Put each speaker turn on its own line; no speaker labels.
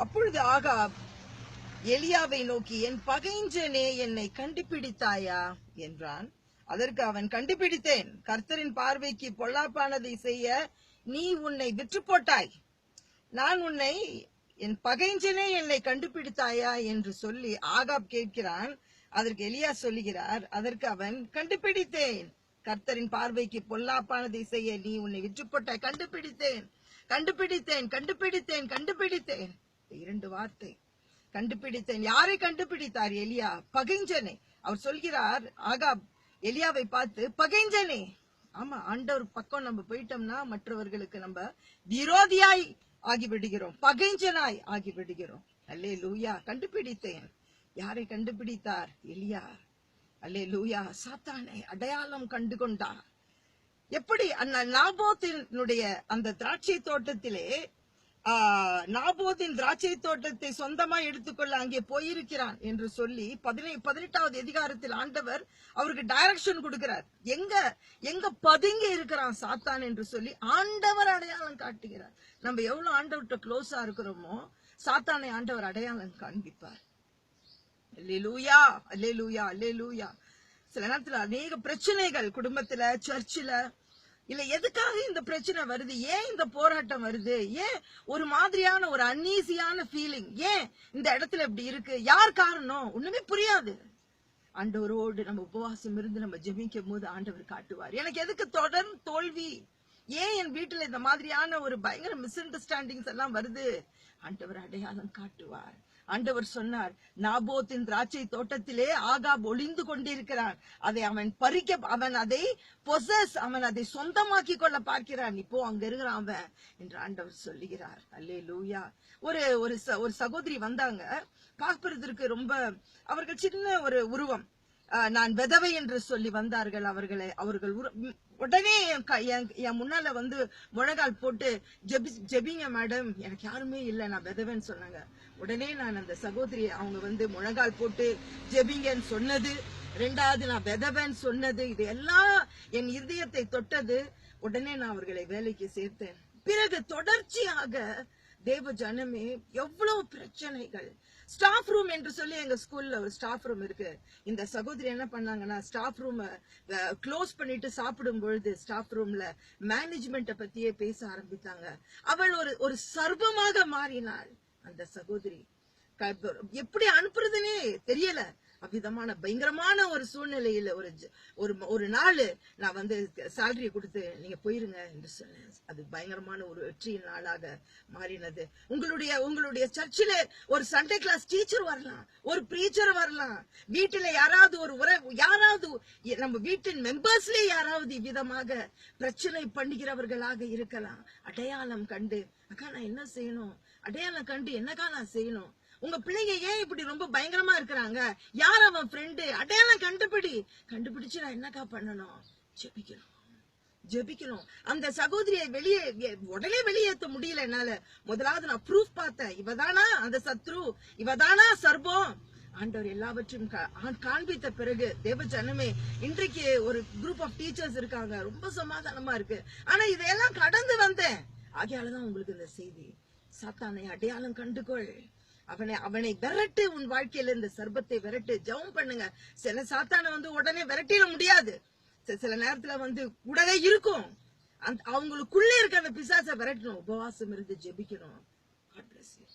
அப்பொழுது ஆகாப் எலியாவை நோக்கி, என் பகைஞ்சனே, என்னை கண்டுபிடித்தாயா என்றான். அதற்கு அவன், கண்டுபிடித்தேன். கர்த்தரின் பார்வைக்கு பொல்லாப்பானதை செய்ய நீ உன்னை விற்று போட்டாய். நான் உன்னை, என் பகைஞ்சனே, என்னை கண்டுபிடித்தாயா என்று சொல்லி ஆகாப் கேட்கிறான். அதற்கு எலியா சொல்லுகிறார். அதற்கு அவன், கண்டுபிடித்தேன். கர்த்தரின் பார்வைக்கு பொல்லாப்பானதை செய்ய நீ உன்னை விற்று போட்டாய். கண்டுபிடித்தேன், கண்டுபிடித்தேன், கண்டுபிடித்தேன், கண்டுபிடித்தேன். 2 வார்த்தை, கண்டுபிடித்தேன். யாரை கண்டுபிடித்தார்? எலியா, பகைஞ்சனே. அவர் சொல்கிறார், ஆகாப் எலியாவை பார்த்து, பகைஞ்சனே. ஆமா, ஆண்டவர் பக்கம் நம்ம போயிட்டோம்னா மற்றவர்களுக்கு நம்ம விரோதியாய் ஆகிவிடுகிறோம், பகைஞ்சனாய் ஆகிவிடுகிறோம். அல்லேலூயா. கண்டுபிடித்தேன். யாரை கண்டுபிடித்தார்? எலியா. அல்லேலூயா. சாத்தானை அடையாளம் கண்டு கொண்டார். எப்படி? நாபோத்தினுடைய அந்த திராட்சை தோட்டத்திலே நாபோத்தின் திராட்சை தோட்டத்தை சொந்தமா எடுத்துக்கொள்ள அங்கே போயிருக்கிறான் என்று சொல்லி 18வது அதிகாரத்தில் ஆண்டவர் அவருக்கு டைரக்ஷன் கொடுக்கிறார். எங்க பதுங்கி இருக்கிறான் சாத்தான் என்று சொல்லி ஆண்டவர் அடையாளம் காட்டுகிறார். நம்ம எவ்வளவு ஆண்டவர்கிட்ட க்ளோஸா இருக்கிறோமோ சாத்தானை ஆண்டவர் அடையாளம் காண்பிப்பார். அல்லேலூயா, அல்லேலூயா, அல்லேலூயா. சில நேரத்துல அநேக பிரச்சனைகள் குடும்பத்துல, சர்ச்சில், இல்ல எதுக்காக இந்த பிரச்சனை வருது, ஏன் இந்த போராட்டம் வருது, ஏன் ஒரு மாதிரியான ஒரு அன்ஈசியான ஃபீலிங், ஏன் இந்த இடத்துல இப்படி இருக்கு, யார் காரணம், ஒண்ணுமே புரியாது. ஆண்டவரோடு நம்ம உபவாசம் இருந்து நம்ம ஜெபிக்கும் போது ஆண்டவர் காட்டுவார். எனக்கு எதுக்கு தொடர் தோல்வி, ஏன் என் வீட்டுல இந்த மாதிரியான ஒரு பயங்கர மிஸ் அண்டர்ஸ்டாண்டிங்ஸ் எல்லாம் வருது, ஆண்டவர் அடையாளம் காட்டுவார். ஆண்டவர் சொன்னார், நாபோத்தின் திராட்சை தோட்டத்திலே ஆகாப் ஒளிந்து கொண்டிருக்கிறான், அதை அவன் பறிக்க, அவன் அதை பொசஸ், அவன் அதை சொந்தமாக்கி கொள்ள பார்க்கிறான், இப்போ அங்க இருக்கிறான் அவன் என்று ஆண்டவர் சொல்லுகிறார். அல்லேலூயா. ஒரு சகோதரி வந்தாங்க பார்ப்பதற்கு, ரொம்ப அவர்கள் சின்ன ஒரு உருவம், நான் விதவை என்று சொல்லி வந்தார்கள். அவர்கள் உடனே என் முன்னால வந்து முழங்கால் போட்டு ஜெபிங்க மேடம், எனக்கு யாருமே இல்லை, நான் விதவைன்னு சொன்னாங்க. உடனே நான் அந்த சகோதரி, அவங்க வந்து முழங்கால் போட்டு ஜெபிங்கன்னு சொன்னது, 2வது நான் விதவைன்னு சொன்னது, இது எல்லாம் என் இதயத்தை தொட்டது. உடனே நான் அவர்களை வேலைக்கு சேர்த்தேன். பிறகு தொடர்ச்சியாக தேவ ஜனமே எவ்வளவு பிரச்சனைகள். ஸ்டாஃப் ரூம் என்று சொல்லி எங்க ஸ்கூல்ல ஒரு ஸ்டாஃப் ரூம் இருக்கு. இந்த சகோதரி என்ன பண்ணாங்கன்னா, ஸ்டாஃப் ரூம் க்ளோஸ் பண்ணிட்டு சாப்பிடும் பொழுது ஸ்டாஃப் ரூம்ல மேனேஜ்மெண்ட பத்தியே பேச ஆரம்பித்தாங்க. அவள் ஒரு சர்வமாக மாறினாள். அந்த சகோதரி எப்படி அனுப்புறதுன்னே தெரியல. அவ்விதமான பயங்கரமான ஒரு சூழ்நிலையில ஒரு நாள் நான் வந்து சேலரி கொடுத்து நீங்க போயிருங்க என்று சொன்னேன். அது பயங்கரமான ஒரு வெற்றியின் நாளாக மாறினது. உங்களுடைய சர்ச்சில் ஒரு சண்டே கிளாஸ் டீச்சர் வரலாம், ஒரு பிரீச்சர் வரலாம், வீட்டுல யாராவது நம்ம வீட்டின் மெம்பர்ஸ்ல யாராவது இவ்விதமாக பிரச்சனை பண்ணுகிறவர்களாக இருக்கலாம். அடையாளம் கண்டு, அக்கா நான் என்ன செய்யணும், அடையாளம் கண்டு என்னக்கா நான் செய்யணும், உங்க பிள்ளைங்க ஏன் இப்படி ரொம்ப பயங்கரமா இருக்கிறாங்க, யார் அவன் ஃப்ரெண்டு, அடையாளம் கண்டுபிடிச்சு நான் என்னக்கா பண்ணணும், ஜெபிக்கணும். அந்த சகோதரியை உடனே வெளியேற்ற முடியல என்னால. முதலாவது நான் ப்ரூஃப் பார்த்தேன், இவதானா அந்த சத்ரு, இவதானா சர்பம். ஆண்டவர் எல்லாவற்றையும் காண்பித்த பிறகு தேவ ஜனமே, இன்றைக்கு ஒரு குரூப் ஆஃப் டீச்சர்ஸ் இருக்காங்க, ரொம்ப சமாதானமா இருக்கு. ஆனா இதையெல்லாம் கடந்து வந்தேன். ஆகையாலதான் உங்களுக்கு இந்த செய்தி. சாத்தானை அடையாளம் கண்டுகொள், அவனை விரட்டு, உன் வாழ்க்கையில இந்த சர்பத்தை விரட்டு. ஜெபம் பண்ணுங்க. சில சாத்தானை வந்து உடனே விரட்டிட முடியாது, சில நேரத்துல வந்து கூடவே இருக்கும். அவங்களுக்குள்ள இருக்க அந்த பிசாசை விரட்டணும். உபவாசம் இருந்து ஜெபிக்கணும். God bless you.